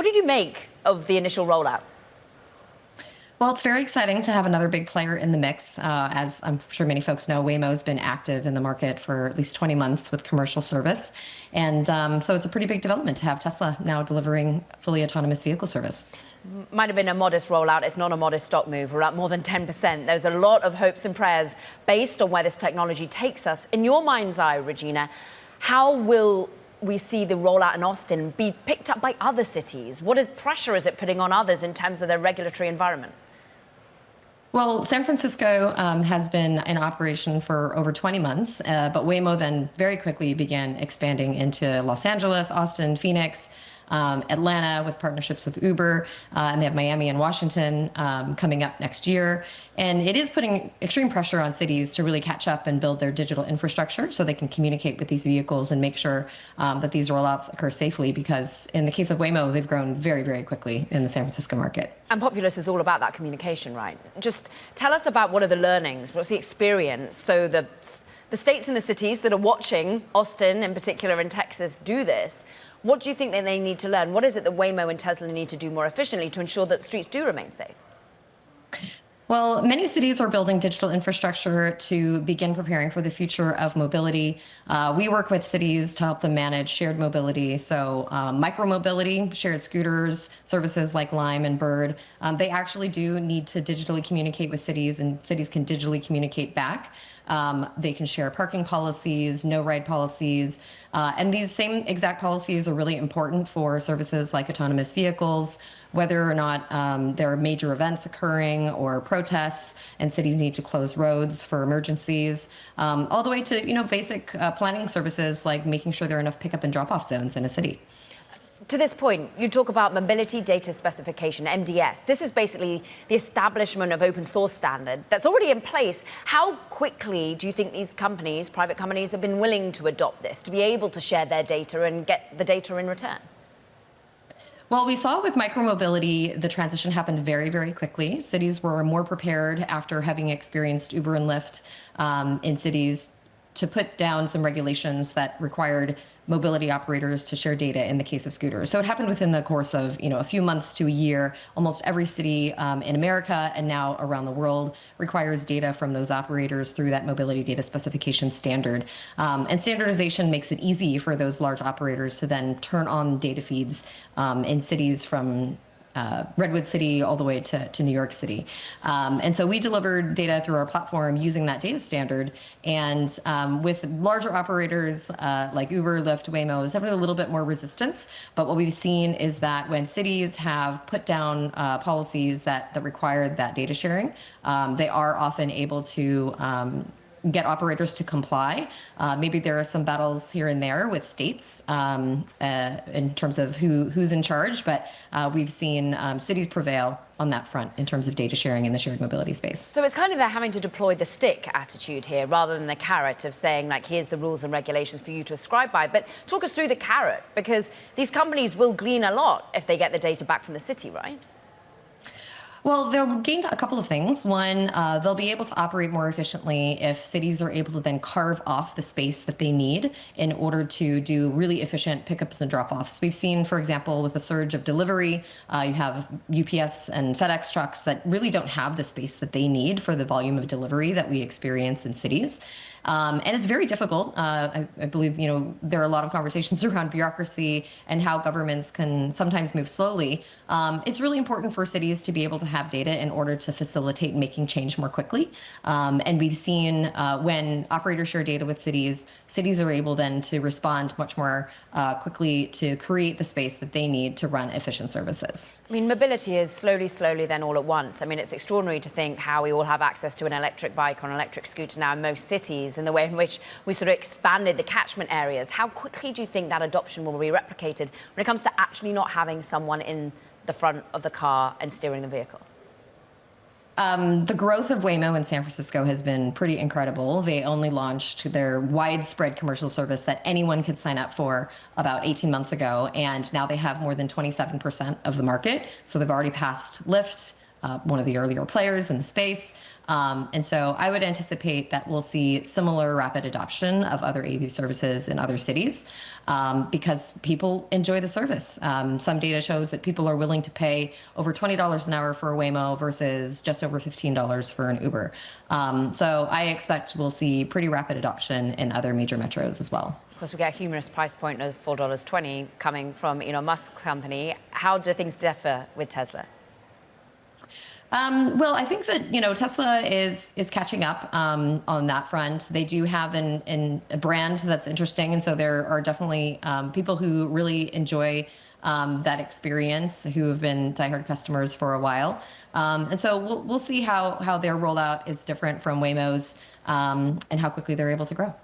What did you make of the initial rollout? Well, it's very exciting to have another big player in the mix. As I'm sure many folks know, Waymo's been active in the market for at least 20 months with commercial service. And so it's a pretty big development to have Tesla now delivering fully autonomous vehicle service. Might have been a modest rollout. It's not a modest stock move. We're up more than 10%. There's a lot of hopes and prayers based on where this technology takes us. In your mind's eye, Regina, how will we see the rollout in Austin be picked up by other cities? Pressure is it putting on others in terms of their regulatory environment? Well, San Francisco has been in operation for over 20 months, but Waymo then very quickly began expanding into Los Angeles, Austin, Phoenix, Atlanta with partnerships with Uber, and they have Miami and Washington coming up next year. And it is putting extreme pressure on cities to really catch up and build their digital infrastructure so they can communicate with these vehicles and make sure that these rollouts occur safely, because in the case of Waymo, they've grown very, very quickly in the San Francisco market. And Populus is all about that communication, right? Just tell us about what are the learnings, what's the experience, so the states and the cities that are watching, Austin in particular and Texas, do this. What do you think that they need to learn? What is it that Waymo and Tesla need to do more efficiently to ensure that streets do remain safe? Well, many cities are building digital infrastructure to begin preparing for the future of mobility. We work with cities to help them manage shared mobility. So micromobility, shared scooters, services like Lime and Bird, they actually do need to digitally communicate with cities, and cities can digitally communicate back. They can share parking policies, no ride policies, and these same exact policies are really important for services like autonomous vehicles, whether or not there are major events occurring or protests and cities need to close roads for emergencies, all the way to basic planning services like making sure there are enough pickup and drop-off zones in a city. To this point, you talk about mobility data specification, MDS. This is basically the establishment of open source standard that's already in place. How quickly do you think these companies, private companies, have been willing to adopt this, to be able to share their data and get the data in return? Well, we saw with micromobility, the transition happened very, very quickly. Cities were more prepared after having experienced Uber and Lyft in cities to put down some regulations that required mobility operators to share data in the case of scooters. So it happened within the course of a few months to a year. Almost every city in America and now around the world requires data from those operators through that mobility data specification standard. And standardization makes it easy for those large operators to then turn on data feeds in cities from Redwood City all the way to New York City. And so we delivered data through our platform using that data standard. And with larger operators like Uber, Lyft, Waymo, there's definitely a little bit more resistance. But what we've seen is that when cities have put down policies that required that data sharing, they are often able to get operators to comply. Maybe there are some battles here and there with states in terms of who's in charge, but we've seen cities prevail on that front in terms of data sharing in the shared mobility space. So it's kind of they're having to deploy the stick attitude here rather than the carrot of saying, like, here's the rules and regulations for you to ascribe by. But talk us through the carrot, because these companies will glean a lot if they get the data back from the city, right? Well, they'll gain a couple of things. One, they'll be able to operate more efficiently if cities are able to then carve off the space that they need in order to do really efficient pickups and drop-offs. We've seen, for example, with the surge of delivery, you have UPS and FedEx trucks that really don't have the space that they need for the volume of delivery that we experience in cities. And it's very difficult. I believe, there are a lot of conversations around bureaucracy and how governments can sometimes move slowly. It's really important for cities to be able to have data in order to facilitate making change more quickly. And we've seen when operators share data with cities, cities are able then to respond much more quickly to create the space that they need to run efficient services. I mean, mobility is slowly, then all at once. I mean, it's extraordinary to think how we all have access to an electric bike or an electric scooter now in most cities, and the way in which we sort of expanded the catchment areas. How quickly do you think that adoption will be replicated when it comes to actually not having someone in the front of the car and steering the vehicle? The growth of Waymo in San Francisco has been pretty incredible. They only launched their widespread commercial service that anyone could sign up for about 18 months ago, and now they have more than 27% of the market. So they've already passed Lyft, one of the earlier players in the space. And so I would anticipate that we'll see similar rapid adoption of other AV services in other cities because people enjoy the service. Some data shows that people are willing to pay over $20 an hour for a Waymo versus just over $15 for an Uber. So I expect we'll see pretty rapid adoption in other major metros as well. Of course, we get a humorous price point of $4.20 coming from Elon Musk's company. How do things differ with Tesla? Well, I think that, Tesla is catching up on that front. They do have a brand that's interesting. And so there are definitely people who really enjoy that experience who have been diehard customers for a while. And so we'll see how their rollout is different from Waymo's and how quickly they're able to grow.